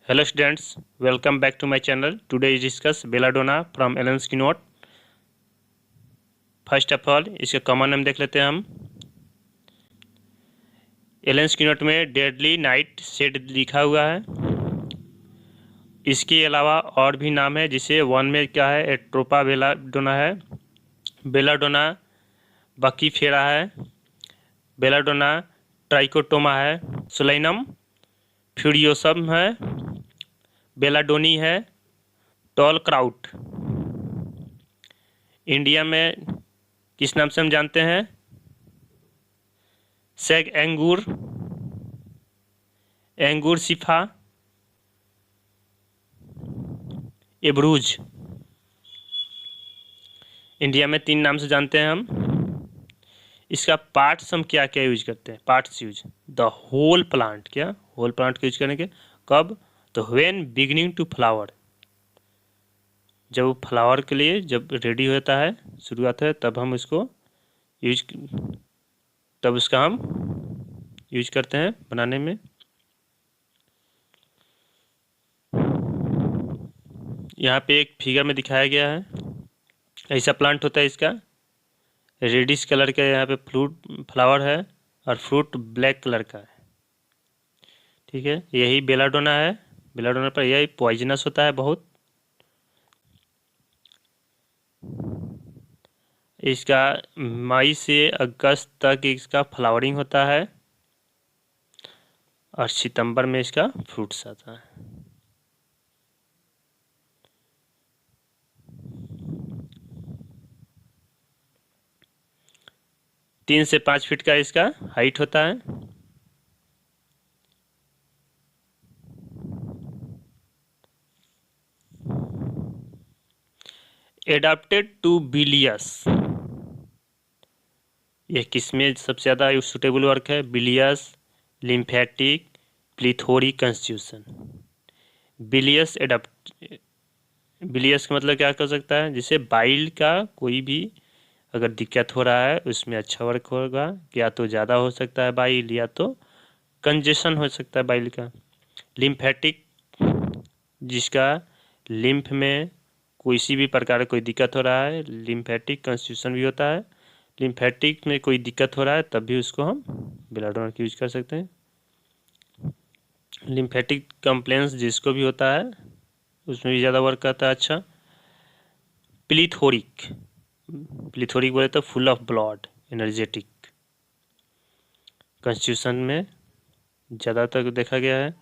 Hello students, welcome back to my channel. Today we discuss belladonna from Alan Skinot. First of all इसका common नाम देख लेते हैं हम। एलन स्किनोट में डेडली नाइट शेड लिखा हुआ है। इसके अलावा और भी नाम है, जिसे वन में क्या है, एट्रोपा बेलाडोना है, बेलाडोना बकीफेरा है, बेलाडोना ट्राइकोटोमा है, सोलेनम फ्यूरियोसम है, बेलाडोनी है, टॉल क्राउट। इंडिया में किस नाम से हम जानते हैं? सैग एंगूर, एंगूर सिफा, एब्रूज। इंडिया में 3 नाम से जानते हैं हम। इसका पार्ट्स हम क्या क्या यूज करते हैं? Parts use the whole plant. क्या होल प्लांट का यूज करेंगे? कब? तो व्हेन बिगिनिंग टू फ्लावर, जब वो फ्लावर के लिए जब रेडी होता है, शुरुआत है, तब हम उसको तब उसका हम यूज करते हैं बनाने में। यहाँ पे एक फिगर में दिखाया गया है, ऐसा प्लांट होता है। इसका रेडिश कलर का यहाँ पे फ्लावर है और फ्रूट ब्लैक कलर का है। ठीक है, यही बेलाडोना है। बेलाडोना पर यही पॉइजनस होता है बहुत। इसका मई से अगस्त तक इसका फ्लावरिंग होता है और सितंबर में इसका फ्रूट्स आता है। तीन से 5 फीट का इसका हाइट होता है। एडाप्टेड टू बिलियस, यह किसमें सबसे ज़्यादा सूटेबल वर्क है? बिलियस, लिम्फेटिक, प्लीथोरी कंस्टिट्यूशन। बिलियस बिलियस का मतलब क्या कर सकता है? जिसे बाइल का कोई भी अगर दिक्कत हो रहा है उसमें अच्छा वर्क होगा। या तो ज़्यादा हो सकता है बाइल, या तो कंजेशन हो सकता है बाइल का। लिम्फेटिक, जिसका लिम्फ में किसी भी प्रकार का कोई दिक्कत हो रहा है, लिम्फेटिक कंस्टिट्यूशन भी होता है। लिम्फेटिक में कोई दिक्कत हो रहा है तब भी उसको हम बेलाडोना का यूज कर सकते हैं। लिम्फेटिक कंप्लेंस जिसको भी होता है उसमें भी ज़्यादा वर्क करता है। अच्छा, प्लीथोरिक, प्लीथोरिक बोले तो full of blood, energetic constitution में ज़्यादातर देखा गया है।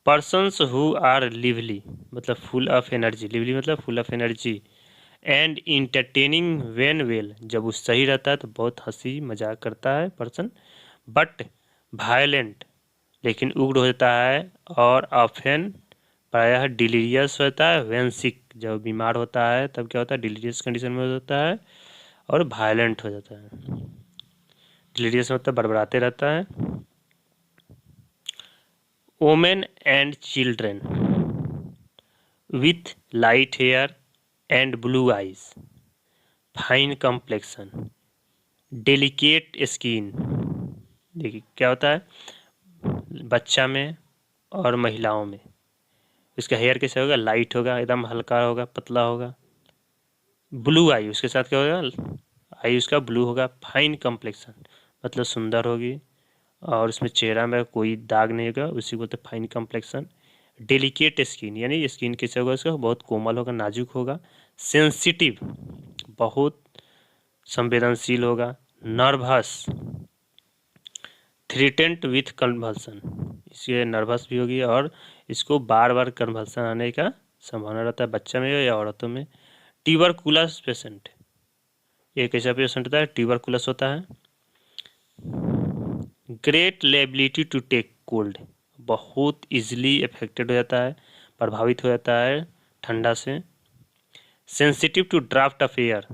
पर्सन्स हु आर लिवली, मतलब फुल ऑफ एनर्जी, लिवली मतलब full of energy, and entertaining when well, जब वो सही रहता है तो बहुत हंसी मजाक करता है पर्सन। बट वायलेंट, लेकिन उग्र होता है, और ऑफेन प्रायः डिलीरियस होता है। वेन सिक, जब बीमार होता है तब क्या होता है? डिलीरियस कंडीशन में होता है और वायलेंट हो जाता है। डिलीरियस मतलब बड़बड़ाते रहता है। Women and children with light hair and blue eyes, fine complexion, delicate skin. देखिए क्या होता है बच्चा में और महिलाओं में, इसका हेयर कैसे होगा? लाइट होगा, एकदम हल्का होगा, पतला होगा। ब्लू आई, उसके साथ क्या होगा? आई उसका ब्लू होगा। फाइन कम्प्लेक्शन मतलब सुंदर होगी, और उसमें चेहरा में कोई दाग नहीं होगा, उसी को बोलते फाइन कम्प्लेक्शन। डेलिकेट स्किन, यानी स्किन कैसे होगा? उसका बहुत कोमल होगा, नाजुक होगा। सेंसिटिव, बहुत संवेदनशील होगा। नर्वस, थ्रेटेंड विथ कन्वल्सन, इसके नर्वस भी होगी और इसको बार बार कन्वल्सन आने का संभावना रहता है, बच्चा में या औरतों में। ट्यूबरकुलस पेशेंट, ये कैसा पेशेंट होता है? ट्यूबरकुलस होता है। Great lability to take cold, बहुत इजीली अफेक्टेड हो जाता है, प्रभावित हो जाता है ठंडा से। Sensitive to draught of air,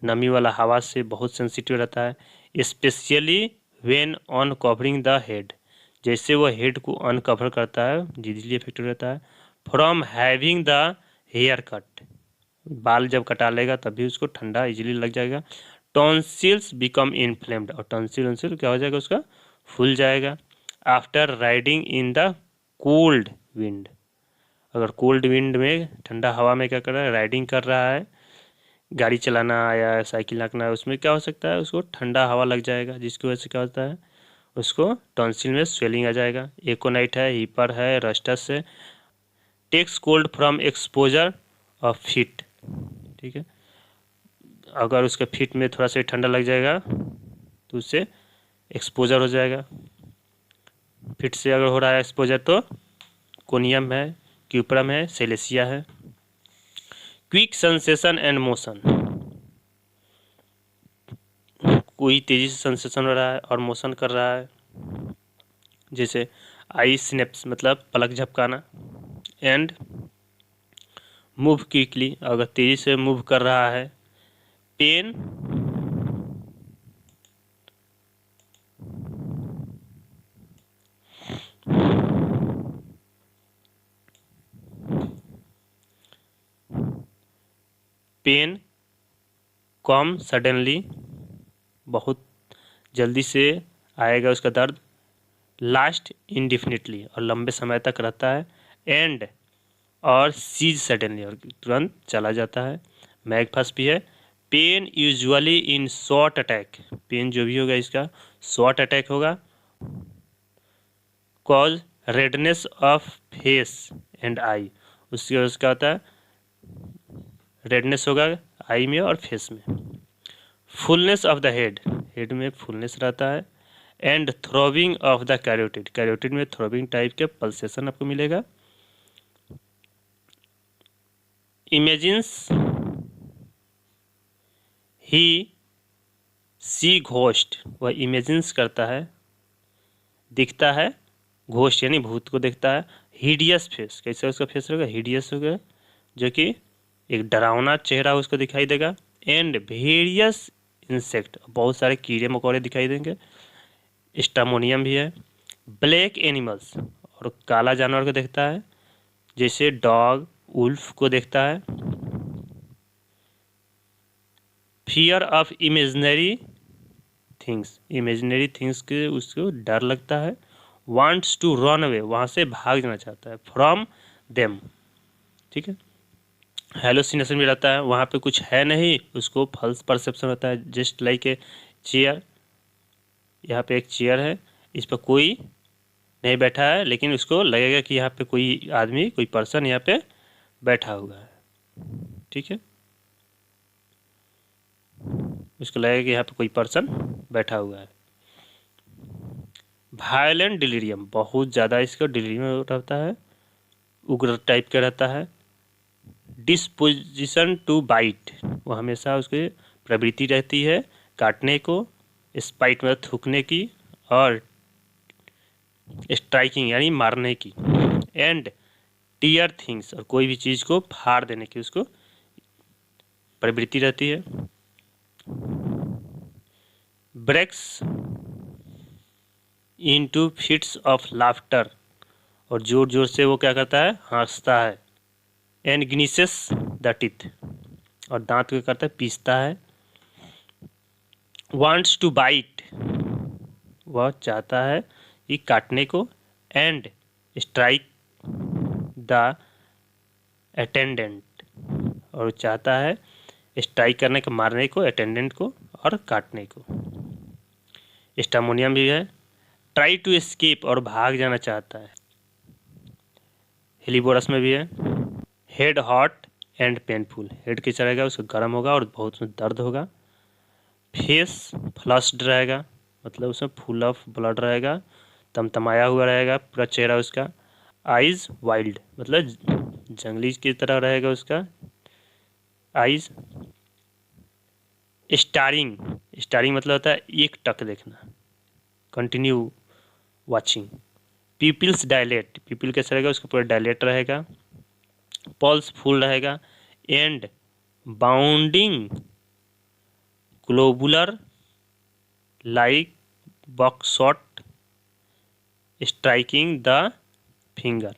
नमी वाला हवा से बहुत सेंसिटिव रहता है। Specially when on covering the head, जैसे वो हेड को अनकवर करता है इजीली अफेक्टेड रहता है। From having the hair cut, बाल जब कटा लेगा तभी उसको ठंडा इजीली लग जाएगा। टॉन्सिल्स बिकम इन्फ्लेम्ड, और टॉन्सिल क्या हो जाएगा? उसका फूल जाएगा। After riding in the cold wind. अगर कोल्ड विंड में, ठंडा हवा में क्या कर रहा है, राइडिंग कर रहा है, गाड़ी चलाना आया, साइकिल हाँकना है, उसमें क्या हो सकता है, उसको ठंडा हवा लग जाएगा, जिसकी वजह से क्या होता है, उसको टॉन्सिल में स्वेलिंग आ जाएगा। एकोनाइट है, हीपर है, रस्टस है। Takes cold from exposure of feet, ठीक है। अगर उसके फीट में थोड़ा सा ठंडा लग जाएगा तो उससे एक्सपोजर हो जाएगा। फीट से अगर हो रहा है एक्सपोजर तो कोनियम है, क्यूप्रम है, सेलेसिया है। क्विक सेंसेशन एंड मोशन, कोई तेजी से सेंसेशन हो रहा है और मोशन कर रहा है, जैसे आई स्नैप्स मतलब पलक झपकाना। एंड मूव क्विकली, अगर तेजी से मूव कर रहा है। पेन, पेन कम सडनली, बहुत जल्दी से आएगा उसका दर्द। लास्ट इंडिफिनिटली, और लंबे समय तक रहता है। एंड और सीज सडनली, और तुरंत चला जाता है। मैगफस भी है। Pain usually in short attack, pain जो भी होगा इसका शॉर्ट अटैक होगा। Cause redness of face and eye, उसकी वजह से क्या होता है, रेडनेस होगा आई में और फेस में। Fullness of the head, head में फुलनेस रहता है। And throbbing of the carotid, carotid में थ्रोबिंग टाइप के पल्सेशन आपको मिलेगा। इमेजिन्स ही सी घोस्ट, वह इमेजिन्स करता है, दिखता है, घोस्ट यानी भूत को देखता है। हिडियस फेस, कैसे उसका फेस होगा, हिडियस होगा, जो कि एक डरावना चेहरा उसको दिखाई देगा। एंड वेरियस इंसेक्ट, बहुत सारे कीड़े मकोड़े दिखाई देंगे। स्टामोनियम भी है। ब्लैक एनिमल्स, और काला जानवर को देखता है, जैसे डॉग, उल्फ को देखता है। Fear of imaginary things, imaginary things के उसको डर लगता है। वांट्स टू रन अवे, वहाँ से भाग जाना चाहता है। फ्रॉम देम, ठीक है। हेलोसिनेशन भी रहता है, वहाँ पे कुछ है नहीं, उसको फॉल्स परसेप्शन होता है। जस्ट लाइक ए चेयर, यहाँ पे एक चेयर है, इस पर कोई नहीं बैठा है, लेकिन उसको लगेगा कि यहाँ पे कोई आदमी, कोई पर्सन यहाँ पे बैठा हुआ है, ठीक है। उसको लगेगा कि यहाँ पे कोई पर्सन बैठा हुआ है। वायलेंट डिलीरियम, बहुत ज़्यादा इसका डिलीरियम रहता है, उग्र टाइप का रहता है। डिस्पोजिशन टू बाइट, वो हमेशा उसकी प्रवृत्ति रहती है काटने को, स्पाइट में थूकने की, और स्ट्राइकिंग यानी मारने की। एंड टीयर थिंग्स, और कोई भी चीज़ को फाड़ देने की उसको प्रवृत्ति रहती है। Breaks into fits of laughter, और जोर जोर से वो क्या करता है, हंसता है। एंड ग्नीसेस द टीथ, और दांत को करता है, पीसता है। वांट्स टू बाइट, वह चाहता है कि काटने को। एंड स्ट्राइक द अटेंडेंट, और चाहता है स्ट्राइक करने को, मारने को, अटेंडेंट को और काटने को। स्टामोनियम भी है। ट्राई टू एस्केप, और भाग जाना चाहता है। हेलीबोरस में भी है। Head hot and painful, head कैसा रहेगा, उसको गर्म होगा और बहुत उसमें दर्द होगा। फेस फ्लश्ड रहेगा, मतलब उसमें फुल ऑफ ब्लड रहेगा, तमतमाया हुआ रहेगा पूरा चेहरा उसका। आइज़ वाइल्ड, मतलब जंगली की तरह रहेगा उसका आइज़। स्टारिंग, स्टारिंग मतलब होता है एक टक देखना, continue watching. Pupils dilate, pupil कैसा रहेगा, उसका पूरा डायलेट रहेगा। पल्स फुल रहेगा। And bounding globular like buckshot striking the finger,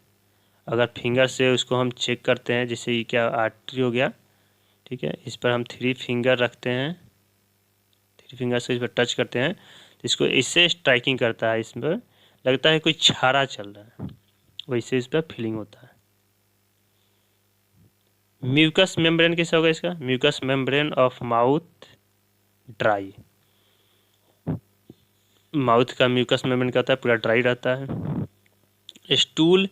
अगर फिंगर से उसको हम चेक करते हैं, जैसे ये क्या आर्टरी हो गया, ठीक है, इस पर हम 3 फिंगर रखते हैं, 3 फिंगर से इस पर टच करते हैं, तो इसको इससे स्ट्राइकिंग करता है, इसमें लगता है कोई छारा चल रहा है, वैसे इस पर फीलिंग होता है। म्यूकस मेम्ब्रेन कैसा होगा इसका? Mucous membrane of mouth dry. Mouth का म्यूकस मेम्ब्रेन क्या होता है? पूरा ड्राई रहता है। Stool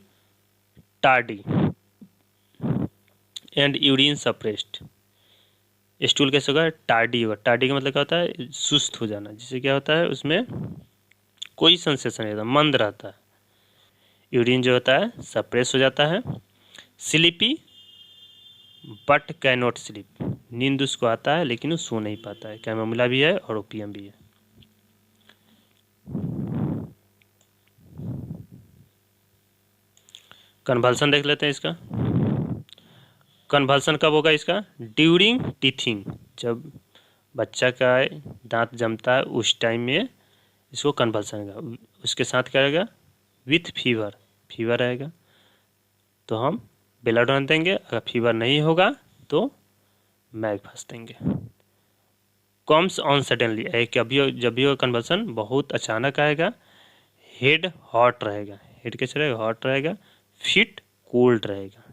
tardy and urine suppressed. Stool कैसे होगा? टार्डी होगा। टार्डी का मतलब क्या होता है? सुस्त हो जाना, जिससे क्या होता है उसमें कोई सेंसेशन नहीं रहता, मंद रहता है। यूरिन जो होता है सप्रेस हो जाता है। Sleepy but can not sleep. नींद उसको आता है लेकिन वो सो नहीं पाता है। कैमोमिला भी है और ओपियम भी है। कन्वल्सन देख लेते हैं इसका। कन्वल्सन कब होगा इसका? During teething. जब बच्चा का दांत जमता है उस टाइम में इसको कन्वल्सन होगा। उसके साथ क्या रहेगा? With fever. फीवर रहेगा तो हम बेलाडोन देंगे। अगर फीवर नहीं होगा तो मैगफास्ट देंगे। कम्स ऑन सडनली, जब भी कन्वल्सन बहुत अचानक आएगा। हेड हॉट रहेगा। हेड कैसे रहेगा? हॉट रहेगा। फीट कोल्ड रहेगा।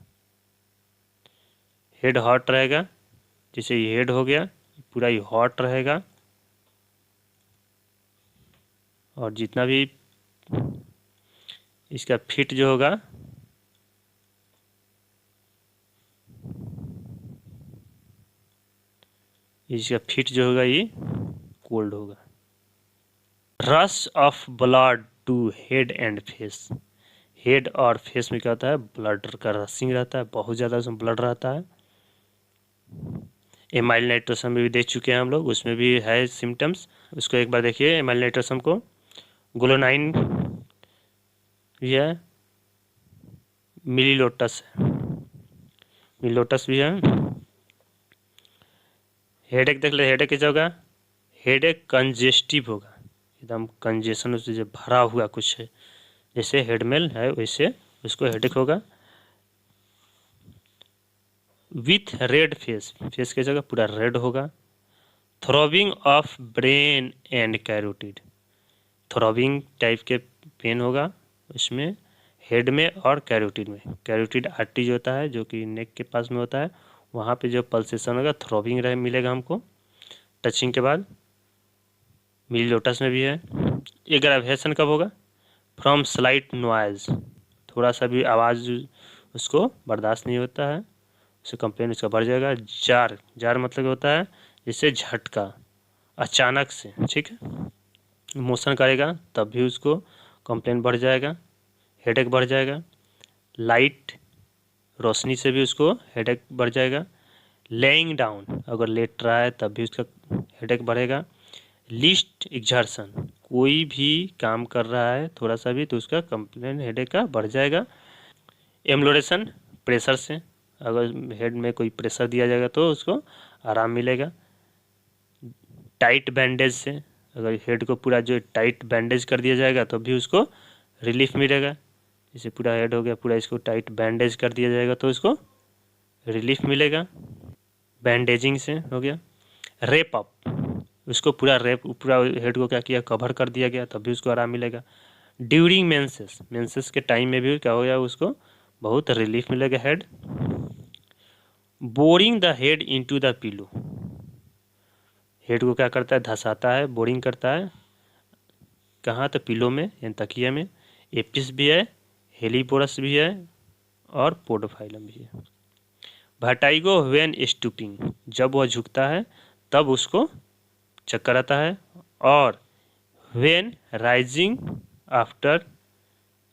हेड हॉट रहेगा, जैसे ये हेड हो गया पूरा ही हॉट रहेगा। और जितना भी इसका फीट जो होगा इसका फीट जो होगा ये कोल्ड होगा। Rush of blood to head and face. Head और फेस में क्या होता है? ब्लड का रशिंग रहता है, बहुत ज़्यादा उसमें ब्लड रहता है। एमाइल नाइट्रोसम में भी देख चुके हैं हम लोग, उसमें भी है सिम्टम्स। उसको एक बार देखिए एमाइल नाइट्रोसम को। ग्लोनाइन भी है, मिलीलोटस भी है। हेडेक देख ले। हेडेक कैसा होगा? हेडेक कंजेस्टिव होगा, एकदम कंजेशन उससे जब भरा हुआ कुछ है, जैसे हेडमेल है वैसे उसको हेडेक होगा। With red face. फेस कैसा होगा? पूरा रेड होगा। Throbbing of brain and carotid. Throbbing type के पेन होगा उसमें, हेड में और कैरोटिड में। कैरोटिड आर्टरी जो होता है जो कि नेक के पास में होता है, वहाँ पे जो पल्सेशन होगा थ्रॉबिंग रहे मिलेगा हमको टचिंग के बाद। मिलीलोटस में भी है। एग्रावेशन कब होगा? From slight noise. थोड़ा सा भी आवाज़ उसको बर्दाश्त नहीं होता है, उससे कंप्लेन उसका बढ़ जाएगा। जार। जार मतलब होता है जैसे झटका अचानक से, ठीक है, मोशन करेगा तब भी उसको कंप्लेन बढ़ जाएगा, हेडेक बढ़ जाएगा। लाइट रोशनी से भी उसको हेडेक बढ़ जाएगा। लेइंग डाउन, अगर लेट रहा है तब भी उसका हेडेक बढ़ेगा। लिस्ट एग्जर्शन, कोई भी काम कर रहा है थोड़ा सा भी तो उसका कंप्लेन हेडेक का बढ़ जाएगा। एम्लोरेशन, प्रेशर से, अगर हेड में कोई प्रेशर दिया जाएगा तो उसको आराम मिलेगा। टाइट बैंडेज से, अगर हेड को पूरा जो टाइट बैंडेज कर दिया जाएगा तो भी उसको रिलीफ मिलेगा। जैसे पूरा हेड हो गया, पूरा इसको टाइट बैंडेज कर दिया जाएगा तो उसको रिलीफ मिलेगा। बैंडेजिंग से हो गया। रेप अप, उसको पूरा हेड को क्या किया? कवर कर दिया गया तब भी उसको आराम मिलेगा। ड्यूरिंग मेंसेस, मेंसेस के टाइम में भी क्या हो गया? उसको बहुत रिलीफ मिलेगा head. Boring the head into the pillow, head को क्या करता है? धंसाता है, बोरिंग करता है। कहाँ? तो पिलो में यानी तकिया में। एपिस भी है, हेलीपोरस भी है और पोडोफाइलम भी है। वर्टाइगो व्हेन स्टूपिंग, जब वह झुकता है तब उसको चक्कर आता है। और व्हेन राइजिंग आफ्टर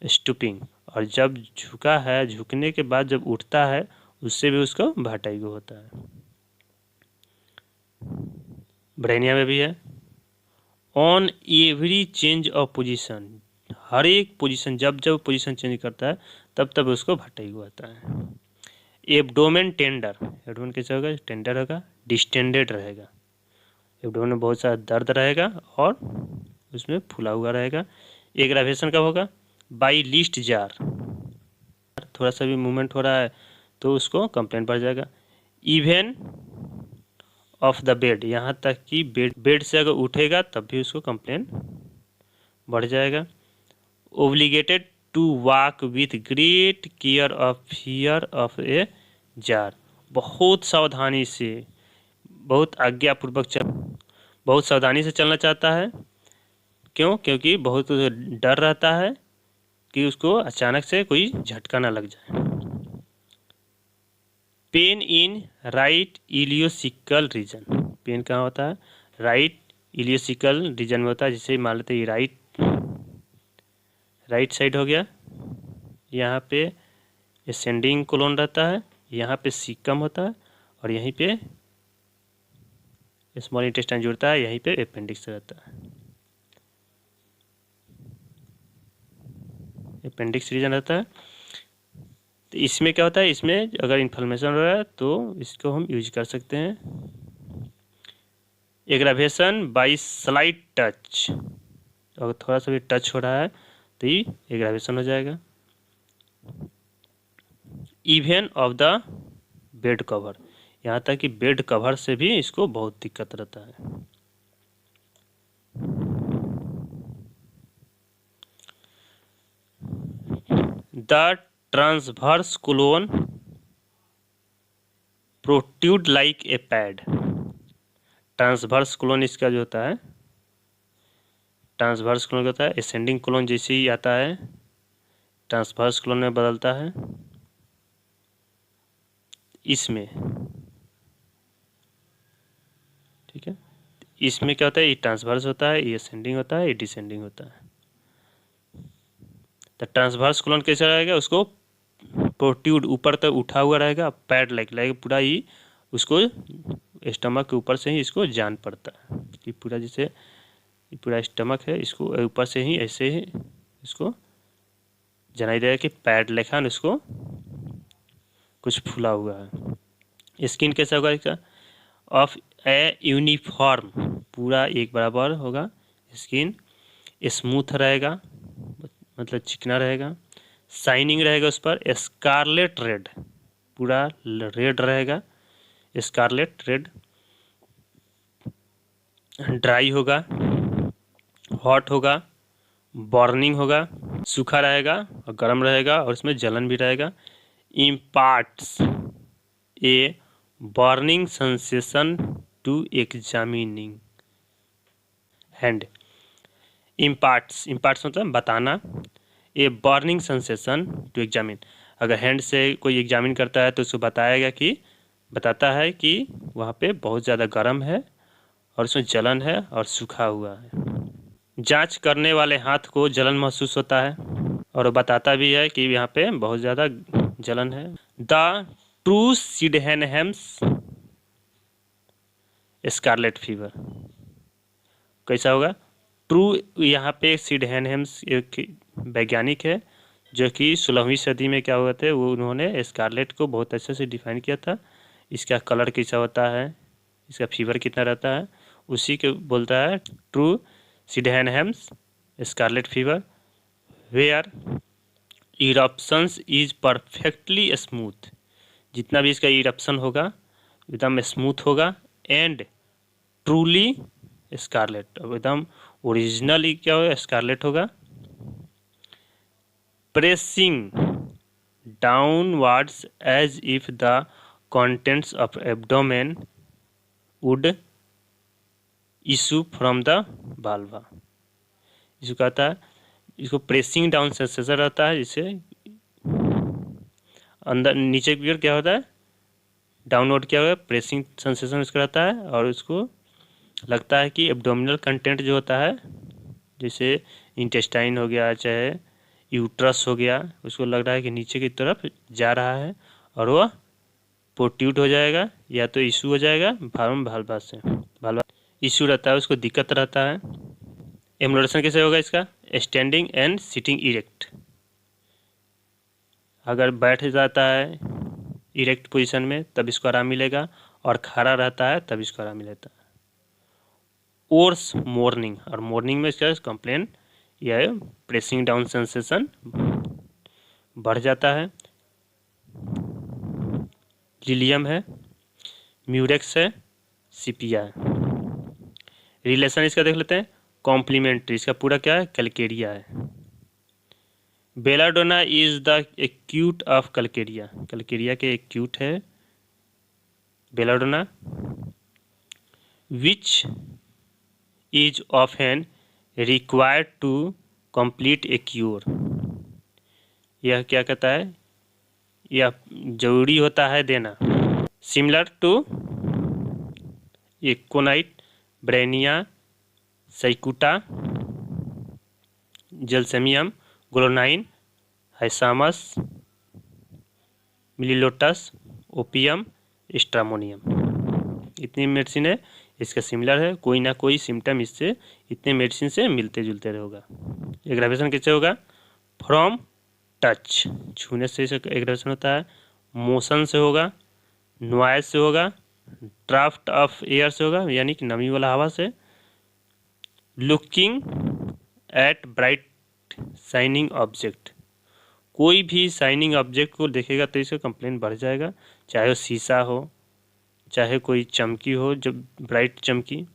स्टूपिंग, और जब झुका है झुकने के बाद जब उठता है उससे भी उसको वर्टाइगो होता है। ब्रेनिया में भी है। On every change of position, हर एक पोजीशन जब जब पोजीशन चेंज करता है तब तब उसको वर्टाइगो आता है। एब्डोमेन टेंडर, एब्डोमेन कैसा होगा? टेंडर होगा, डिस्टेंडेड रहेगा। एब्डोमेन में बहुत सारा दर्द रहेगा और उसमें फूला हुआ रहेगा। एग्रावेशन कब होगा? बाई लीस्ट जार, थोड़ा सा भी मूवमेंट हो रहा है तो उसको कंप्लेन बढ़ जाएगा। इवन ऑफ द बेड, यहाँ तक कि बेड से अगर उठेगा तब भी उसको कंप्लेन बढ़ जाएगा। Obligated to walk with great care of fear of a jar, बहुत सावधानी से, बहुत आज्ञापूर्वक बहुत सावधानी से चलना चाहता है। क्यों? क्योंकि बहुत डर रहता है कि उसको अचानक से कोई झटका ना लग जाए। Pain in right ileocaecal region, pain कहाँ होता है? राइट इलियोसिकल रीजन में होता है। जिसे मान लेते हैं राइट साइड हो गया, यहाँ पे असेंडिंग कोलोन रहता है, यहाँ पे सीकम होता है और यहीं पे स्मॉल इंटेस्टाइन जुड़ता है, यहीं पे अपेंडिक्स रहता है। अपेंडिक्स रीजन रहता है। तो इसमें क्या होता है, इसमें अगर इन्फ्लेमेशन हो रहा है तो इसको हम यूज कर सकते हैं। एग्रावेशन बाय स्लाइट टच, अगर थोड़ा सा भी टच हो रहा है तो ये एग्रावेशन हो जाएगा। Even of the bed cover, यहाँ तक कि बेड कवर से भी इसको बहुत दिक्कत रहता है। The transverse colon protrude like a pad, transverse colon इसका जो होता है, ट्रांसवर्स कोलोन होता है, असेंडिंग कोलोन जैसे ही आता है ट्रांसवर्स कोलोन में बदलता है। इसमें ठीक है, इसमें क्या होता है, ये ट्रांसवर्स होता है, ये असेंडिंग होता है, ये डिसेंडिंग होता है। तो ट्रांसवर्स कोलोन कैसा रहेगा, उसको प्रोट्रूड ऊपर तक उठा हुआ रहेगा, पैड लाइक पूरा ही उसको स्टमक के ऊपर से ही इसको जान पड़ता है कि पूरा जैसे पूरा स्टमक है, इसको ऊपर से ही ऐसे ही इसको जनाई देगा कि पैड लेखा इसको कुछ फूला हुआ है। स्किन कैसा होगा इसका, ऑफ ए यूनिफॉर्म, पूरा एक बराबर होगा। स्किन स्मूथ रहेगा, मतलब चिकना रहेगा। शाइनिंग रहेगा उस पर, स्कारलेट रेड, पूरा रेड रहेगा, स्कारलेट रेड। ड्राई होगा, हॉट होगा, बर्निंग होगा, सूखा रहेगा और गर्म रहेगा और इसमें जलन भी रहेगा। Imparts a burning sensation to examining hand, imparts मतलब बताना, a burning sensation to examine, अगर हैंड से कोई एग्जामिन करता है तो उसको बताता है कि वहाँ पे बहुत ज़्यादा गर्म है और उसमें जलन है और सूखा हुआ है। जांच करने वाले हाथ को जलन महसूस होता है और बताता भी है कि यहाँ पे बहुत ज़्यादा जलन है। The true Sydenham's scarlet fever कैसा होगा? ट्रू, यहाँ पे सिडहेनहेम्स एक वैज्ञानिक है जो कि 16वीं सदी में क्या हुए थे, वो उन्होंने स्कारलेट को बहुत अच्छे से डिफाइन किया था। इसका कलर कैसा होता है, इसका फीवर कितना रहता है, उसी के बोलता है true Sydenham's scarlet fever, where eruptions is perfectly smooth, जितना भी इसका इरप्शन होगा एकदम स्मूथ होगा, एंड ट्रूली स्कारलेट, एकदम ओरिजिनली क्या होगा, स्कारलेट होगा। Pressing downwards as if the contents of abdomen would issue from the vulva, इसको कहता है, इसको प्रेसिंग डाउन सेंसेशन रहता है, जिससे अंदर नीचे की ओर क्या होता है, डाउनवर्ड क्या होगा, प्रेसिंग सेंसेशन इसका रहता है और उसको लगता है कि एब्डोमिनल कंटेंट जो होता है, जैसे इंटेस्टाइन हो गया चाहे यूट्रस हो गया, उसको लग रहा है कि नीचे की तरफ जा रहा है और वह प्रोट्रूड हो जाएगा या तो इशू हो जाएगा भाल्वा से, भाल्वा इशू रहता है, उसको दिक्कत रहता है। एम्बोलेशन कैसे होगा इसका, स्टैंडिंग एंड सिटिंग इरेक्ट, अगर बैठ जाता है इरेक्ट पोजीशन में तब इसको आराम मिलेगा और खड़ा रहता है तब इसको आराम मिलेता है। ओर्स मॉर्निंग, और मॉर्निंग में इसका कंप्लेन यह प्रेसिंग डाउन सेंसेशन बढ़ जाता है। लिलियम है, म्यूरेक्स है, सिपिया है। रिलेशन इसका देख लेते हैं, कॉम्प्लीमेंट्री, इसका पूरा क्या है, कैलकेरिया है। Belladonna is the acute of calcarea, calcarea के एक्यूट है belladonna. Which is often required to complete a cure, यह क्या कहता है, यह जरूरी होता है देना। Similar to aconite, bryonia, cicuta, gelsemium, glonoine, hyoscyamus, melilotus, opium, stramonium, इतनी मेडिसिन है इसका सिमिलर है, कोई ना कोई सिम्टम इससे इतने मेडिसिन से मिलते जुलते रहेगा। एग्रावेशन कैसे होगा, फ्रॉम टच, छूने से एग्रावेशन होता है, मोशन से होगा, नॉइज से होगा, ड्राफ्ट ऑफ एयर से होगा यानी कि नमी वाला हवा से, looking at bright shining object, कोई भी शाइनिंग ऑब्जेक्ट को देखेगा तो इसका कंप्लेन बढ़ जाएगा, चाहे वो शीशा हो, चाहे कोई चमकी हो, जब ब्राइट चमकी,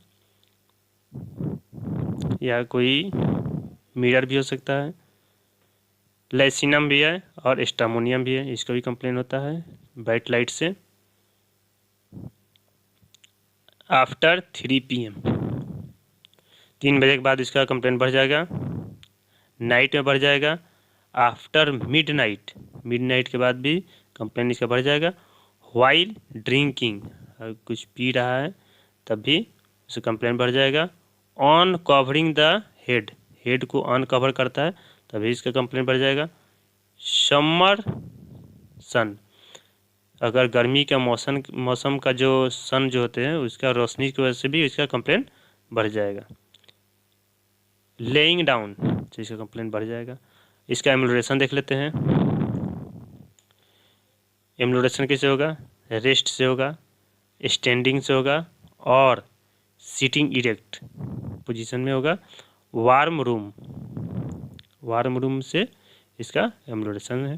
या कोई मिरर भी हो सकता है, लैसिनम भी है और स्टामोनियम भी है, इसका भी कंप्लेन होता है ब्राइट लाइट से। आफ्टर 3 PM, 3 बजे के बाद इसका कंप्लेन बढ़ जाएगा, नाइट में बढ़ जाएगा, आफ्टर मिडनाइट, मिडनाइट के बाद भी कंप्लेन इसका बढ़ जाएगा, वाइल ड्रिंकिंग, अगर कुछ पी रहा है तब भी इसका कंप्लेन बढ़ जाएगा, on covering the head, head को ऑन कवर करता है तभी इसका कंप्लेन बढ़ जाएगा, समर सन, अगर गर्मी का मौसम का जो सन जो होते हैं उसका रोशनी की वजह से भी इसका कंप्लेन बढ़ जाएगा, लेइंग डाउन तो इसका कंप्लेन बढ़ जाएगा। इसका एम्लोरेशन देख लेते हैं, एम्लोरेशन कैसे होगा, रेस्ट से होगा, स्टैंडिंग से होगा और सिटिंग इरेक्ट पोजीशन में होगा, वार्म रूम से इसका एम्लोरेशन है।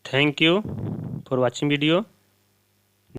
Thank you for watching video.